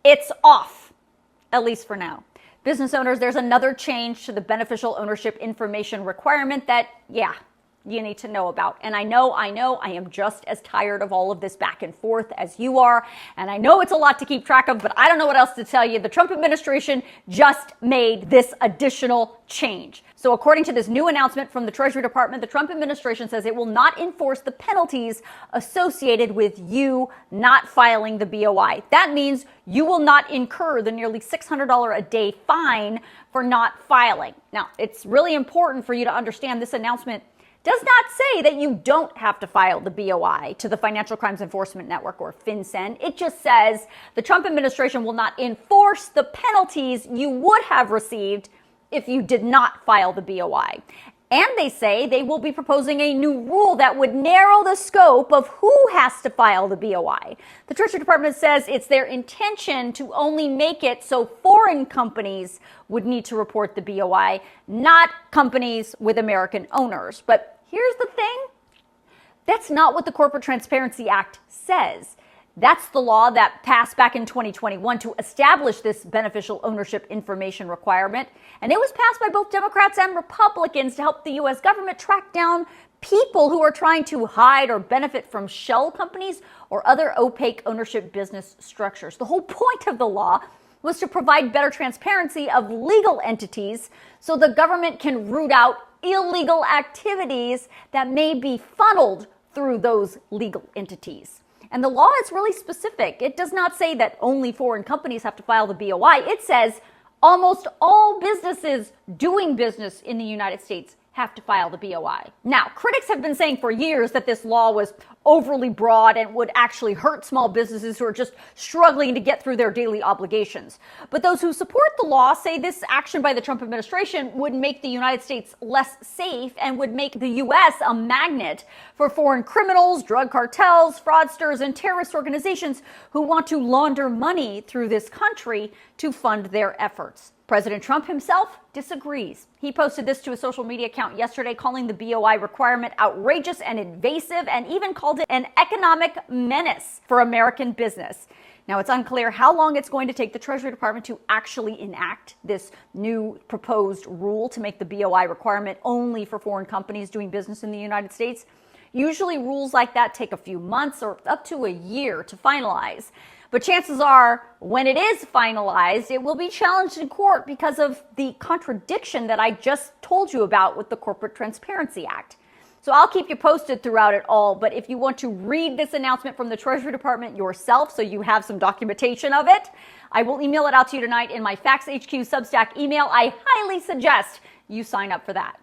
it's off, at least for now. Business owners, there's another change to the beneficial ownership information requirement that, you need to know about. And I know, I am just as tired of all of this back and forth as you are. And I know it's a lot to keep track of, but I don't know what else to tell you. The Trump administration just made this additional change. So according to this new announcement from the Treasury Department, the Trump administration says it will not enforce the penalties associated with you not filing the BOI. That means you will not incur the nearly $600 a day fine for not filing. Now, it's really important for you to understand this announcement does not say that you don't have to file the BOI to the Financial Crimes Enforcement Network, or FinCEN. It just says the Trump administration will not enforce the penalties you would have received if you did not file the BOI. And they say they will be proposing a new rule that would narrow the scope of who has to file the BOI. The Treasury Department says it's their intention to only make it so foreign companies would need to report the BOI, not companies with American owners. But here's the thing. That's not what the Corporate Transparency Act says. That's the law that passed back in 2021 to establish this beneficial ownership information requirement. And it was passed by both Democrats and Republicans to help the U.S. government track down people who are trying to hide or benefit from shell companies or other opaque ownership business structures. The whole point of the law was to provide better transparency of legal entities so the government can root out illegal activities that may be funneled through those legal entities. And the law is really specific. It does not say that only foreign companies have to file the BOI. It says almost all businesses doing business in the United States have to file the BOI. Now, critics have been saying for years that this law was overly broad and would actually hurt small businesses who are just struggling to get through their daily obligations. But those who support the law say this action by the Trump administration would make the United States less safe and would make the U.S. a magnet for foreign criminals, drug cartels, fraudsters, and terrorist organizations who want to launder money through this country to fund their efforts. President Trump himself disagrees. He posted this to a social media account yesterday, calling the BOI requirement outrageous and invasive, and even called it an economic menace for American business. Now, it's unclear how long it's going to take the Treasury Department to actually enact this new proposed rule to make the BOI requirement only for foreign companies doing business in the United States. Usually rules like that take a few months or up to a year to finalize. But chances are, when it is finalized, it will be challenged in court because of the contradiction that I just told you about with the Corporate Transparency Act. So I'll keep you posted throughout it all, but if you want to read this announcement from the Treasury Department yourself so you have some documentation of it, I will email it out to you tonight in my Facts HQ Substack email. I highly suggest you sign up for that.